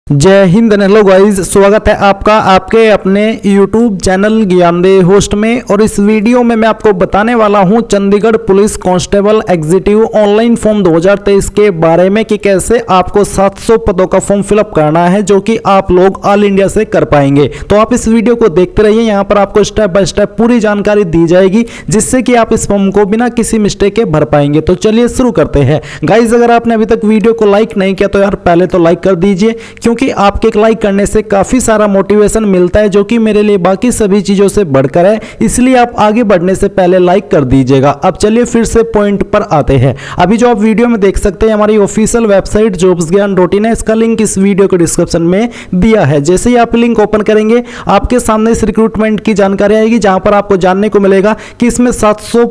जय Hind and hello guys, स्वागत है आपका आपके अपने YouTube चैनल ज्ञानदेह होस्ट में। और इस वीडियो में मैं आपको बताने वाला हूं Chandigarh police constable executive online form 2023 के बारे में कि कैसे आपको 700 पदों का फॉर्म फिलअप करना है जो कि आप लोग ऑल इंडिया से कर पाएंगे। तो आप इस वीडियो को देखते रहिए, यहाँ पर आपको स्टेप बाय स्टेप पूरी जानकारी दी जाएगी जिससे कि आप इस फॉर्म को बिना किसी मिस्टेक के भर पाएंगे। तो चलिए शुरू करते हैं। गाइज, अगर आपने अभी तक वीडियो को लाइक नहीं किया तो यार पहले तो लाइक कर दीजिए, क्योंकि आपके एक लाइक करने से काफी सारा मोटिवेशन मिलता है जो कि मेरे लिए बाकी सभी चीजों से बढ़कर है, इसलिए आप आगे बढ़ने से पहले लाइक कर दीजिएगा। अब चलिए फिर से पॉइंट पर आते हैं। अभी जो आप वीडियो में देख सकते हैं हमारी ऑफिशियल वेबसाइट jobsgyan.in है, इसका लिंक इस वीडियो के डिस्क्रिप्शन में दिया है। जैसे ही आप लिंक ओपन करेंगे आपके सामने इस रिक्रूटमेंट की जानकारी आएगी, जहां पर आपको जानने को मिलेगा कि इसमें 700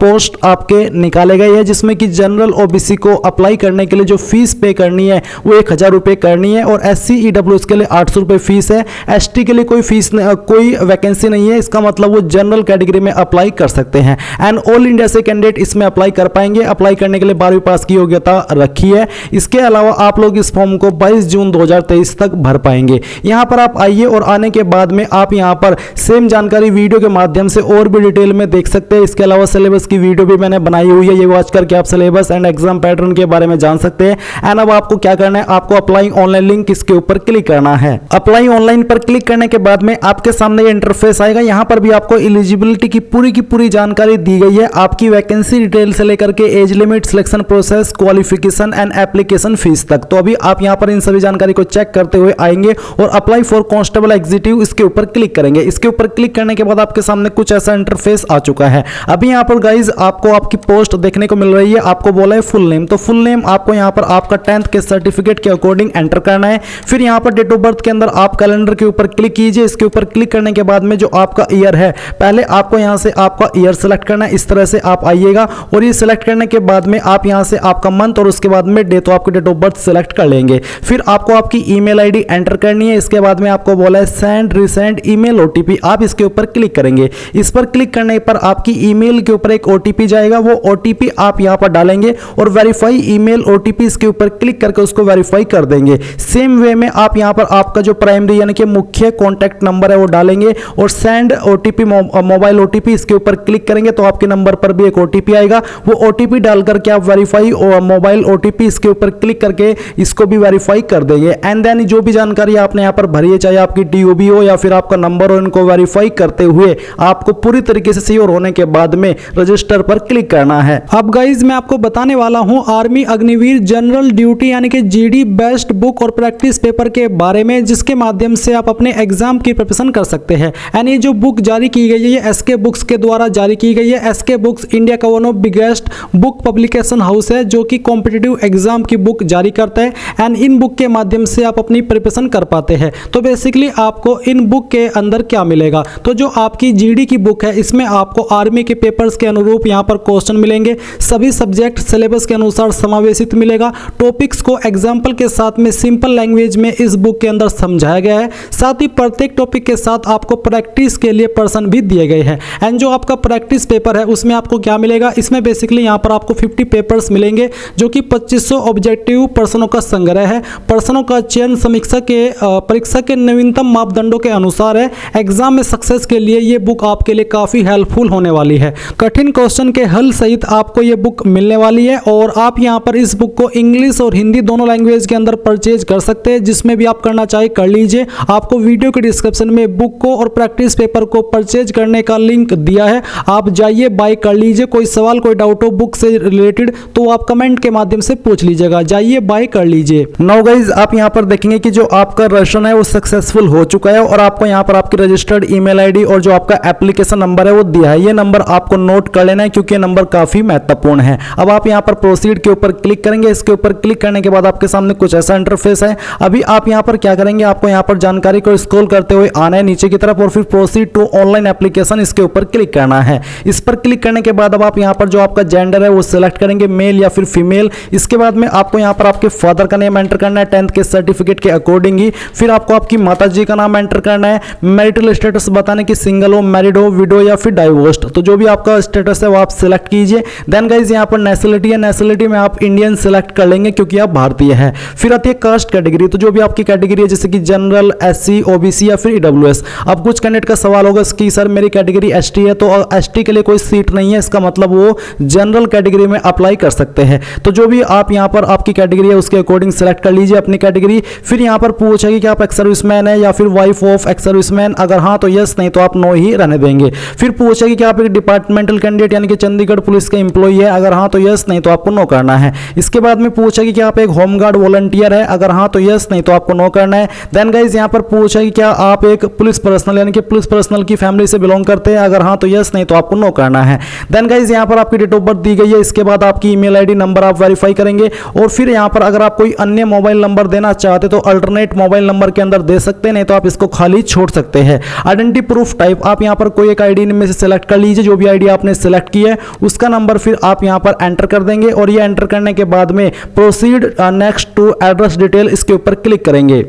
पोस्ट आपके निकाले गए हैं, जिसमें कि जनरल ओबीसी को अप्लाई करने के लिए जो फीस पे करनी है वो 1000 रुपए करनी है, और SC EWS के लिए 800 रुपए फीस है। ST के लिए कोई फीस कोई वैकेंसी नहीं है, इसका मतलब वो जनरल कैटेगरी में अप्लाई कर सकते हैं। एंड ऑल इंडिया से कैंडिडेट इसमें अप्लाई कर पाएंगे। अप्लाई करने के लिए 12वीं पास की योग्यता रखी है। इसके अलावा आप लोग इस फॉर्म को 22 जून 2023 तक भर पाएंगे। यहां पर आप आइए और आने के बाद में आप यहां पर सेम जानकारी वीडियो के माध्यम से और भी डिटेल में देख सकते हैं। इसके अलावा सिलेबस की वीडियो भी मैंने बनाई हुई है, ये वॉच करके आप सिलेबस एंड एग्जाम पैटर्न के बारे में जान सकते हैं। एंड अब आपको क्या करना है, आपको अप्लाई ऑनलाइन लिंक इसके ऊपर क्लिक करना है। अप्लाई ऑनलाइन पर क्लिक करने के बाद में आपके सामने ये इंटरफेस आएगा। यहां पर भी आपको एलिजिबिलिटी की पूरी जानकारी दी गई है, आपकी वैकेंसी डिटेल से लेकर के age limit, selection process, qualification and application fees तक। तो अभी आप यहां पर इन सभी जानकारी को चेक करते हुए आएंगे और अप्लाई फॉर कांस्टेबल एग्जीक्यूटिव इसके ऊपर क्लिक करेंगे। इसके ऊपर क्लिक करने के बाद आपके सामने कुछ ऐसा इंटरफेस आ चुका है। अभी यहां पर गाइज आपको आपकी पोस्ट देखने को मिल रही है। आपको बोला है फुल नेम, तो फुल नेम आपको यहां पर आपका 10th के सर्टिफिकेट के अकॉर्डिंग एंटर करना है। फिर यहां पर डेट ऑफ बर्थ के अंदर आप कैलेंडर के ऊपर क्लिक कीजिए। इसके ऊपर क्लिक करने के बाद में जो आपका ईयर है, पहले आपको यहां से आपका ईयर सेलेक्ट करना है। इस तरह से आप आइएगा और ये सिलेक्ट करने के बाद में आप यहां से आपका मंथ और उसके बाद में डे, तो आपकी डेट ऑफ बर्थ सेलेक्ट कर लेंगे। फिर आपको आपकी ईमेल आईडी एंटर करनी है। इसके बाद में आपको बोला है सेंड रिसेंट ईमेल OTP, आप इसके ऊपर क्लिक करेंगे। इस पर क्लिक करने पर आपकी ईमेल के ऊपर एक OTP जाएगा, वो OTP आप यहां पर डालेंगे और वेरीफाई ईमेल OTP इसके ऊपर क्लिक करके उसको वेरीफाई कर देंगे। सेम वे में आप यहां पर आपका जो प्राइमरी यानी कि मुख्य कॉन्टैक्ट नंबर है वो डालेंगे और सेंड OTP मोबाइल OTP इसके ऊपर क्लिक करेंगे तो आपके नंबर पर भी एक OTP आएगा। वो OTP डाल करके आप वेरीफाई मोबाइल OTP इसके ऊपर क्लिक करके इसको भी वेरीफाई कर देंगे। एंड देन जो भी जानकारी आपने यहाँ पर भरी है, चाहे आपकी DOB हो या फिर आपका नंबर हो, इनको वेरीफाई करते हुए आपको पूरी तरीके से सियोर होने के बाद में रजिस्टर पर क्लिक करना है। अब गाइज मैं आपको बताने वाला हूं आर्मी अग्निवीर जनरल ड्यूटी यानी कि GD बेस्ट बुक और प्रैक्टिस पेपर के बारे में, जिसके माध्यम से आप अपने एग्जाम की प्रिपरेशन कर सकते हैं। एंड ये जो बुक जारी की गई है ये SK बुक्स के द्वारा जारी की गई है। SK बुक्स इंडिया का one of biggest book publication house है जो कि कॉम्पिटिटिव एग्जाम की बुक जारी करता है। एंड इन बुक के माध्यम से आप अपनी प्रिपरेशन कर पाते हैं। तो बेसिकली आपको इन बुक के अंदर क्या मिलेगा, तो जो आपकी GD की बुक है इसमें आपको आर्मी के पेपर्स के अनुरूप यहाँ पर क्वेश्चन मिलेंगे। सभी सब्जेक्ट सिलेबस के अनुसार समावेशित मिलेगा। टॉपिक्स को एग्जाम्पल के साथ में सिंपल लैंग्वेज में इस बुक के अंदर समझाया गया है। साथ ही प्रत्येक टॉपिक के साथ आपको प्रैक्टिस के लिए पर्सन भी दिए गए हैं। एंड जो आपका प्रैक्टिस पेपर है उसमें आपको क्या मिलेगा, इसमें बेसिकली यहाँ पर आपको 50 पेपर्स मिलेंगे जो कि 2500 ऑब्जेक्टिव प्रश्नों का संग्रह है। प्रश्नों का चयन समीक्षा के परीक्षा के नवीनतम मापदंडों के अनुसार है। एग्जाम में सक्सेस के लिए ये बुक आपके लिए काफी हेल्पफुल होने वाली है। कठिन क्वेश्चन के हल सहित आपको ये बुक मिलने वाली है और आप यहाँ पर इस बुक को इंग्लिश और हिंदी दोनों लैंग्वेज के अंदर परचेज कर सकते हैं। जिसमें भी आप करना चाहे कर लीजिए। आपको वीडियो के डिस्क्रिप्शन में बुक को और प्रैक्टिस पेपर को परचेज करने का लिंक दिया है, आप जाइए बाय कर लीजिए। कोई सवाल कोई डाउट हो बुक से रिलेटेड तो आप कमेंट के माध्यम से पूछ लीजिएगा, जाइए बाय कर लीजिए। नाउ गाइस आप यहां पर देखेंगे कि जो आपका रजिस्ट्रेशन है वो सक्सेसफुल हो चुका है और आपको यहां पर आपकी रजिस्टर्ड ईमेल आईडी और जो आपका एप्लीकेशन नंबर है वो दिया है। ये नंबर आपको नोट कर लेना है क्योंकि ये नंबर काफी महत्वपूर्ण है। अब आप यहां पर प्रोसीड के ऊपर क्लिक करेंगे। इसके ऊपर क्लिक करने के बाद आपके सामने कुछ ऐसा इंटरफेस है। अभी आप यहां पर क्या करेंगे, आपको यहां पर जानकारी को स्क्रॉल करते हुए आना है नीचे की तरफ और फिर प्रोसीड टू ऑनलाइन एप्लीकेशन इसके ऊपर क्लिक करना है। इस पर क्लिक करने के बाद अब आप यहां पर जो आपका जेंडर है वो सिलेक्ट करेंगे, मेल या फिर फीमेल। इसके बाद में आपको यहां पर आपके फादर का नेम एंटर करना है 10th के सर्टिफिकेट के अकॉर्डिंग ही। फिर आपको आपकी माता जी का नाम एंटर करना है। मैरिटल स्टेटस बताने की सिंगल हो, मैरिड हो, विडो या फिर डाइवोर्स्ड, तो जो भी आपका स्टेटस है वो आप सिलेक्ट कीजिए। देन गाइज यहां पर नेशनलिटी है, नेशनलिटी में आप इंडियन सिलेक्ट कर लेंगे क्योंकि आप भारतीय हैं। फिर आती है कास्ट कैटेगरी, तो जो भी आपकी कैटेगरी है जैसे कि जनरल, एससी, ओबीसी या फिर ईडब्ल्यूएस। अब कुछ कैंडिडेट का सवाल होगा कि सर मेरी कैटेगरी एसटी है, तो एसटी के लिए कोई सीट नहीं है, इसका मतलब वो जनरल कैटेगरी में अप्लाई कर सकते हैं। तो जो भी आप यहाँ पर आपकी कैटेगरी है उसके अकॉर्डिंग सेलेक्ट कर लीजिए अपनी कैटेगरी। फिर यहाँ पर पूछेगी कि आप एक्स सर्विसमैन है या फिर वाइफ ऑफ एक्स सर्विसमैन, अगर हाँ तो यस, नहीं तो आप नो ही रहने देंगे। फिर पूछेगी कि आप एक डिपार्टमेंटल कैंडिडेट यानी कि चंडीगढ़ पुलिस के एम्प्लॉई है, अगर हाँ तो यस, नहीं तो आपको नो करना है। इसके बाद में पूछेगी कि आप एक होमगार्ड वॉलंटियर है, अगर हाँ तो यस, नहीं तो आपको नो करना है। देन गाइज यहाँ पर पूछेगी क्या आप एक पुलिस पर्सनल यानी कि पुलिस पर्सनल की फैमिली से बिलोंग करते हैं, अगर हाँ तो यस, नहीं तो आपको नो करना है। देन गाइज यहाँ पर आपकी डेट ऑफ बर्थ दी गई है, इसके बाद आपकी ईमेल आईडी नंबर आप वेरीफाई करेंगे। और फिर यहाँ पर अगर आप कोई अन्य मोबाइल नंबर देना चाहते तो अल्टरनेट मोबाइल नंबर के अंदर दे सकते हैं, नहीं तो आप इसको खाली छोड़ सकते हैं। आइडेंटिटी प्रूफ टाइप आप यहाँ पर कोई एक आईडी में से सिलेक्ट कर लीजिए, जो भी आईडी आपने सिलेक्ट की है उसका नंबर फिर आप यहाँ पर एंटर कर देंगे। और ये एंटर करने के बाद में proceed next to address detail, इसके ऊपर क्लिक करेंगे।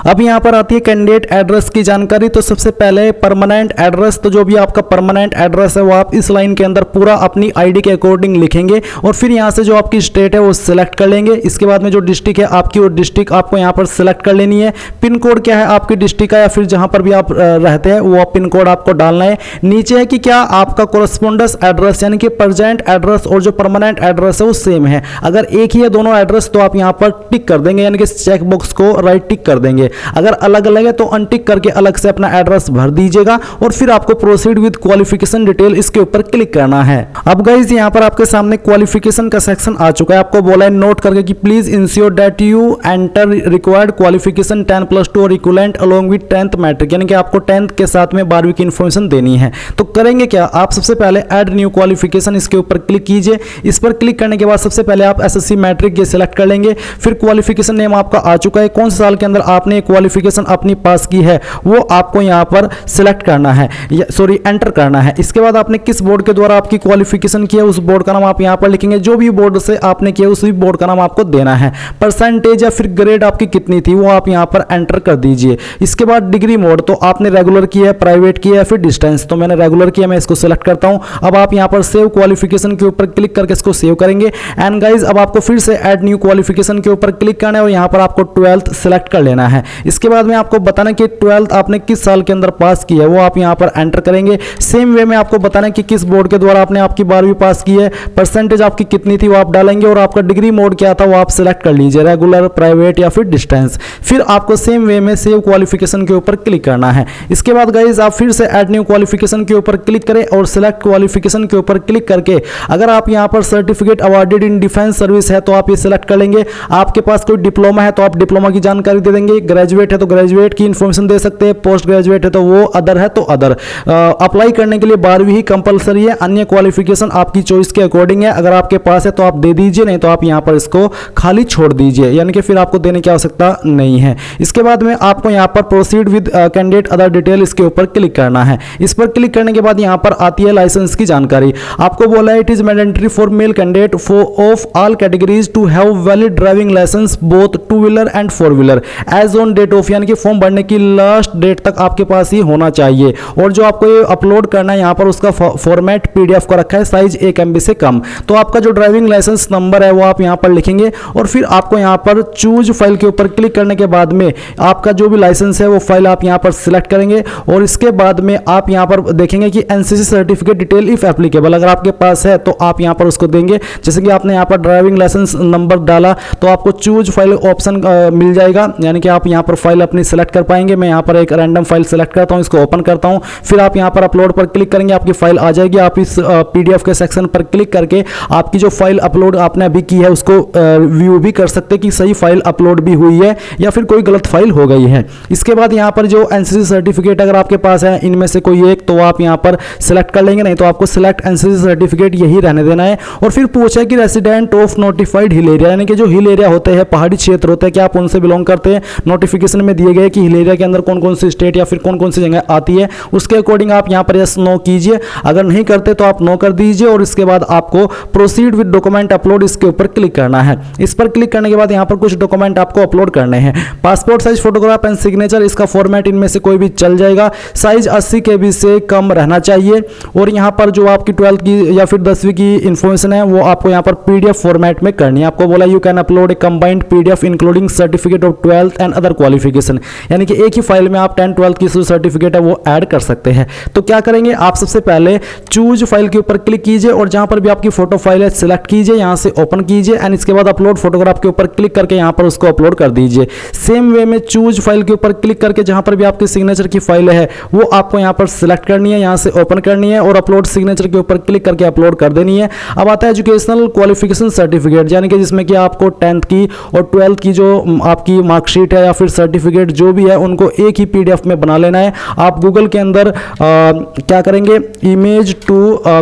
अब यहाँ पर आती है कैंडिडेट एड्रेस की जानकारी। तो सबसे पहले परमानेंट एड्रेस, तो जो भी आपका परमानेंट एड्रेस है वो आप इस लाइन के अंदर पूरा अपनी आईडी के अकॉर्डिंग लिखेंगे। और फिर यहाँ से जो आपकी स्टेट है वो सिलेक्ट कर लेंगे। इसके बाद में जो डिस्ट्रिक्ट है आपकी, वो डिस्ट्रिक्ट आपको यहाँ पर सिलेक्ट कर लेनी है। पिन कोड क्या है आपकी डिस्ट्रिक्ट का या फिर जहाँ पर भी आप रहते हैं वो पिन कोड आपको डालना है। नीचे है कि क्या आपका कोरेस्पोंडेंस एड्रेस यानी कि प्रेजेंट एड्रेस और जो परमानेंट एड्रेस है वो सेम है। अगर एक ही है दोनों एड्रेस तो आप यहाँ पर टिक कर देंगे, यानी कि चेक बॉक्स को राइट टिक कर देंगे। अगर अलग अलग है तो अनटिक करके अलग से अपना एड्रेस भर दीजिएगा। और फिर आपको प्रोसीड विद क्वालिफिकेशन डिटेल, इसके ऊपर क्लिक करना है। अब गाइस यहाँ पर आपके सामने क्वालिफिकेशन का सेक्शन आ चुका है। आपको बोला है नोट करके कि please ensure that you enter required qualification 10+2 और equivalent along with 10th matric, यानी कि आपको 10th के साथ में 12वीं की इंफॉर्मेशन देनी है। तो करेंगे क्या, आप सबसे पहले ऐड न्यू क्वालिफिकेशन, इसके ऊपर क्लिक कीजिए। इस पर क्लिक करने के बाद सबसे पहले आप एसएससी मैट्रिक ये सिलेक्ट कर लेंगे। फिर क्वालिफिकेशन नेम आपका आ चुका है, कौन से साल के अंदर आपने क्वालिफिकेशन अपनी पास की है वो आपको यहाँ पर सिलेक्ट करना है, सॉरी एंटर करना है। इसके बाद आपने किस बोर्ड के द्वारा आपकी क्वालिफिकेशन की है उस बोर्ड का नाम आप यहाँ पर लिखेंगे। जो भी बोर्ड से आपने किया उसी बोर्ड का नाम आपको देना है। परसेंटेज या फिर ग्रेड आपकी कितनी थी वो आप यहाँ पर एंटर कर दीजिए। इसके बाद डिग्री मोड, तो आपने रेगुलर किया है, प्राइवेट किया है, फिर डिस्टेंस, तो मैंने रेगुलर किया, मैं इसको सिलेक्ट करता हूँ। अब आप यहाँ पर सेव क्वालिफिकेशन के ऊपर क्लिक करके इसको सेव करेंगे। एंड गाइज अब आपको फिर से ऐड न्यू क्वालिफिकेशन के ऊपर क्लिक करना है और यहाँ पर आपको 12th सिलेक्ट कर लेना है। इसके बाद में आपको बताना कि 12th आपने किस साल के अंदर पास की है वो आप यहाँ पर एंटर करेंगे। सेम वे में आपको बताना कि किस बोर्ड के द्वारा आपने आपकी 12वीं पास की है, परसेंटेज आपकी कितनी थी वो आप डालेंगे और आपका डिग्री मोड क्या था वो आप सिलेक्ट कर लीजिए, रेगुलर, प्राइवेट या फिर डिस्टेंस। फिर आपको सेम वे में सेव क्वालिफिकेशन के ऊपर क्लिक करना है। इसके बाद गाइज आप फिर से ऐड न्यू क्वालिफिकेशन के ऊपर क्लिक करें और सिलेक्ट क्वालिफिकेशन के ऊपर क्लिक करके अगर आप यहाँ पर certificate awarded in defence service है तो आप ये सिलेक्ट कर लेंगे। आपके पास कोई डिप्लोमा है तो आप डिप्लोमा की जानकारी दे देंगे, ग्रेजुएट है तो ग्रेजुएट की इंफॉर्मेशन दे सकते हैं, पोस्ट ग्रेजुएट है तो वो, अदर है तो अदर। अप्लाई करने के लिए 12वीं ही कंपलसरी है, अन्य क्वालिफिकेशन आपकी चॉइस के अकॉर्डिंग है। अगर आपके पास है तो आप दे दीजिए, नहीं तो आप यहाँ पर इसको खाली छोड़ दीजिए, यानी कि फिर आपको देने की आवश्यकता नहीं है। इसके बाद में आपको यहाँ पर proceed with candidate other detail, इसके ऊपर क्लिक करना है। इस पर क्लिक करने के बाद यहाँ पर आती है लाइसेंस की जानकारी। आपको बोला है it is mandatory for male candidate of all categories to have valid driving licence both two wheeler and four wheeler as on date of, यानी कि फॉर्म भरने की लास्ट डेट तक आपके पास ही होना चाहिए। और जो आपको ये अपलोड करना है यहाँ पर उसका फॉर्मेट PDF को रखा है, साइज 1 MB से कम। तो आपका जो ड्राइविंग लाइसेंस नंबर है वो आप यहाँ पर लिखेंगे और फिर आपको यहाँ पर चूज फाइल के ऊपर क्लिक करने के बाद में आपका जो भी लाइसेंस है वो फाइल आप यहाँ पर सिलेक्ट करेंगे। और इसके बाद में आप यहाँ पर देखेंगे कि NCC certificate detail if applicable, अगर आपके पास है तो आप यहाँ पर उसको देंगे। जैसे कि आपने यहाँ पर ड्राइविंग लाइसेंस नंबर डाला तो आपको चूज फाइल ऑप्शन मिल जाएगा, यानी कि आप यहाँ पर फाइल अपनी सिलेक्ट कर पाएंगे। मैं यहाँ पर एक रैंडम फाइल सिलेक्ट करता हूँ, इसको ओपन करता हूँ। फिर आप यहाँ पर अपलोड पर क्लिक करेंगे, आपकी फाइल आ जाएगी। आप इस PDF के सेक्शन पर क्लिक करके आपकी जो फाइल अपलोड आपने अभी की है उसको व्यू भी कर सकते हैं कि सही फाइल अपलोड भी हुई है या फिर कोई गलत फाइल हो गई है। इसके बाद यहाँ पर जो NCC सर्टिफिकेट अगर आपके पास है इनमें से कोई एक तो आप यहाँ पर सिलेक्ट कर लेंगे, नहीं तो आपको सिलेक्ट NCC सर्टिफिकेट यही रहने देना है। और फिर पूछा कि resident of notified hill area, यानी कि जो हिल एरिया होते हैं, पहाड़ी क्षेत्र होते हैं, क्या आप उनसे बिलोंग करते हैं। नोटिफिकेशन में दिए गए कि हिल एरिया के अंदर कौन कौन सी स्टेट या फिर कौन कौन सी जगह आती है, उसके अकॉर्डिंग आप यहाँ पर यस नो कीजिए। अगर नहीं करते तो आप नो कर दीजिए और इसके बाद आपको प्रोसीड विद डॉक्यूमेंट अपलोड इसके ऊपर क्लिक करना है। इस पर क्लिक करने के बाद यहाँ पर कुछ डॉक्यूमेंट आपको अपलोड करने हैं। Passport size photograph and signature, इसका फॉर्मेट इनमें से कोई भी चल जाएगा। साइज 80 KB से कम रहना चाहिए और यहाँ पर जो आपकी 12th की या फिर 10वीं की इंफॉर्मेशन है वो आपको यहाँ पर PDF फॉर्मेट में करनी है। आपको बोला you can upload A combined PDF including certificate of 12th and other qualification, यानी कि एक ही फाइल में आप 10th 12th की जो सर्टिफिकेट है वो ऐड कर सकते हैं। तो क्या करेंगे, आप सबसे पहले चूज फाइल के ऊपर क्लिक कीजिए और जहां पर भी आपकी फोटो फाइल है सिलेक्ट कीजिए, यहां से ओपन कीजिए एंड इसके बाद अपलोड फोटोग्राफ के ऊपर क्लिक करके यहां पर उसको अपलोड कर दीजिए। सेम वे में चूज फाइल के ऊपर क्लिक करके जहां पर भी आपकी सिग्नेचर की फाइल है वो आपको यहां पर सिलेक्ट करनी है, यहां से ओपन करनी है और अपलोड सिग्नेचर के ऊपर क्लिक करके अपलोड कर देनी है। अब आता है एजुकेशनल क्वालिफिकेशन सर्टिफिकेट, यानी कि जिसमें कि आपको 10th की और 12th की जो आपकी मार्कशीट है या फिर सर्टिफिकेट जो भी है उनको एक ही PDF में बना लेना है। आप गूगल के अंदर क्या करेंगे, इमेज टू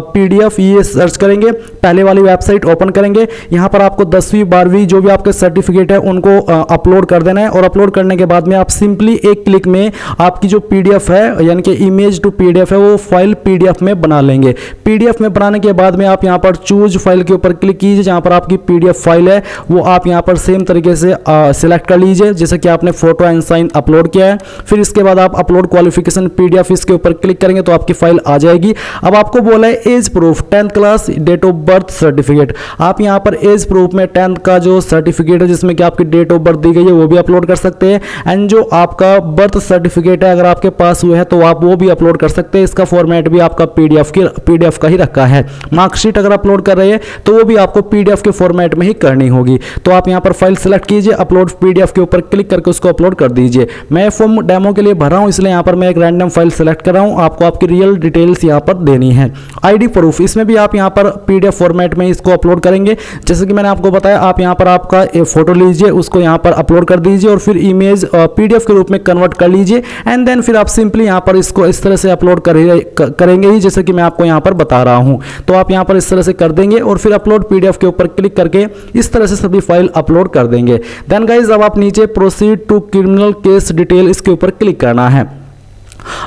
PDF ये सर्च करेंगे, पहले वाली वेबसाइट ओपन करेंगे। यहां पर आपको 10वीं 12वीं जो भी आपके सर्टिफिकेट है उनको अपलोड कर देना है और अपलोड करने के बाद में आप सिंपली एक क्लिक में आपकी जो PDF है यानी कि इमेज टू PDF है वो फाइल PDF में बना लेंगे। PDF में बनाने के बाद में आप यहां पर चूज फाइल के ऊपर क्लिक कीजिए, जहां पर आपकी PDF फाइल है वो आप यहां पर सेम तरीके से सिलेक्ट कर लीजिए जैसे कि आपने फोटो एंड साइन अपलोड किया है। फिर इसके बाद आप अपलोड क्वालिफिकेशन PDF इसके ऊपर क्लिक करेंगे तो आपकी फाइल आ जाएगी। अब आपको बोला है age proof 10th class date of birth certificate, आप यहां पर एज प्रूफ में 10th का जो सर्टिफिकेट है जिसमें कि आपकी डेट ऑफ बर्थ दी गई है वो भी अपलोड कर सकते हैं एंड जो आपका बर्थ सर्टिफिकेट है अगर आपके पास हुआ है तो आप वो भी अपलोड कर सकते हैं। इसका फॉर्मेट भी आपका PDF का ही रखा है। मार्कशीट अगर अपलोड कर रहे हैं तो वो भी आपको PDF के फॉर्मेट में ही करनी होगी। तो आप यहां पर फाइल सेलेक्ट कीजिए, अपलोड PDF के ऊपर क्लिक करके उसको अपलोड कर दीजिए। मैं फॉर्म डेमो के लिए भर रहा हूं इसलिए यहां पर मैं एक रैंडम फाइल सेलेक्ट कर रहा हूं, आपको आपकी रियल डिटेल्स यहां पर देनी है। ID प्रूफ, इसमें भी आप यहां पर PDF फॉर्मेट में इसको अपलोड करेंगे। जैसे कि मैंने आपको बताया आप यहां पर आपका फोटो लीजिए, उसको यहां पर अपलोड कर दीजिए और फिर इमेज PDF के रूप में कन्वर्ट कर लीजिए एंड देन फिर आप सिंपली यहां पर इसको इस तरह से अपलोड करेंगे ही जैसे कि मैं आपको यहां पर बता रहा हूं। तो आप यहां पर इस तरह से कर देंगे और फिर अपलोड PDF के ऊपर क्लिक करके इस तरह से सभी फाइल अपलोड कर देंगे। देन गाइज अब आप नीचे proceed to criminal case detail इसके ऊपर क्लिक करना है।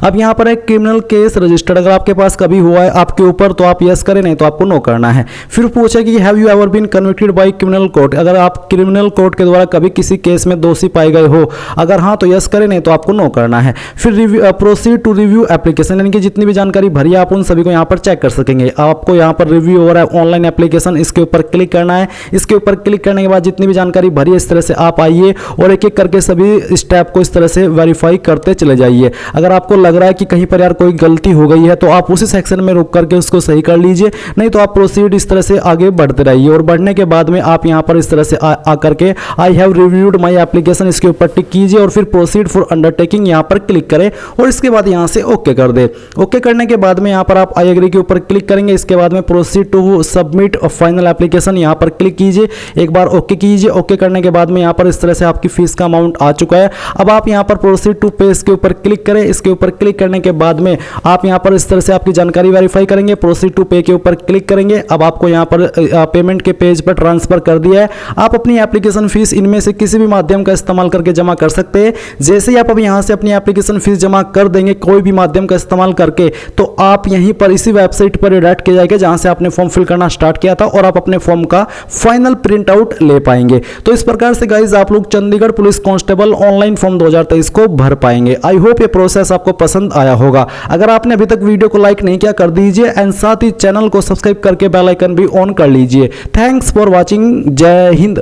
अब यहां पर एक क्रिमिनल केस रजिस्टर्ड अगर आपके पास कभी हुआ है आपके ऊपर तो आप यस करें, नहीं तो आपको नो करना है। फिर पूछा कि have you ever been convicted by criminal court, अगर आप क्रिमिनल कोर्ट के द्वारा कभी किसी केस में दोषी पाए गए हो, अगर हाँ तो यस करें, नहीं तो आपको नो करना है। फिर प्रोसीड टू रिव्यू एप्लीकेशन, यानी कि जितनी भी जानकारी भरी है आप उन सभी को यहाँ पर चेक कर सकेंगे। आपको यहाँ पर रिव्यू हो रहा है ऑनलाइन एप्लीकेशन, इसके ऊपर क्लिक करना है। इसके ऊपर क्लिक करने के बाद जितनी भी जानकारी भरी है इस तरह से आप आइए और एक एक करके सभी स्टेप को इस तरह से वेरीफाई करते चले जाइए। अगर आपको लग रहा है कि कहीं पर यार कोई गलती हो गई है तो आप उसी सेक्शन में रुक करके उसको सही कर लीजिए, नहीं तो आप प्रोसीड इस तरह से आगे बढ़ते रहिए और बढ़ने के बाद में आप यहां पर इस तरह से आकर के I have reviewed my application इसके ऊपर टिक कीजिए और फिर प्रोसीड फॉर अंडरटेकिंग यहां पर क्लिक करें और इसके बाद यहां से ओके कर दे। ओके करने के बाद में यहां पर आप आई एग्री के ऊपर क्लिक करेंगे। इसके बाद में proceed to submit final application यहां पर क्लिक कीजिए, एक बार ओके कीजिए। ओके करने के बाद में यहां पर इस तरह से आपकी फीस का अमाउंट आ चुका है। अब आप यहां पर प्रोसीड टू पे इसके ऊपर क्लिक करें। इसके ऊपर क्लिक करने के बाद में आप यहां पर इस तरह से आपकी जानकारी वेरीफाई करेंगे, प्रोसीड टू पे के ऊपर क्लिक करेंगे। अब आपको यहां पर पेमेंट के पेज पर ट्रांसफर कर दिया है। आप अपनी एप्लीकेशन फीस इनमें से किसी भी माध्यम का इस्तेमाल करके जमा कर सकते हैं। जैसे ही आप अब यहां से अपनी एप्लीकेशन फीस जमा कर देंगे कोई भी माध्यम का इस्तेमाल करके, तो आप यहीं पर इसी वेबसाइट पर रिडायरेक्ट किया जाएगा जहां से आपने फॉर्म फिल करना स्टार्ट किया था और आप अपने फॉर्म का फाइनल प्रिंट आउट ले पाएंगे। तो इस प्रकार से गाइज आप लोग Chandigarh police constable online form 2023 को भर पाएंगे। आई होप ये प्रोसेस आपको पसंद आया होगा। अगर आपने अभी तक वीडियो को लाइक नहीं किया कर दीजिए एंड साथ ही चैनल को सब्सक्राइब करके बेल आइकन भी ऑन कर लीजिए। Thanks for watching. जय हिंद।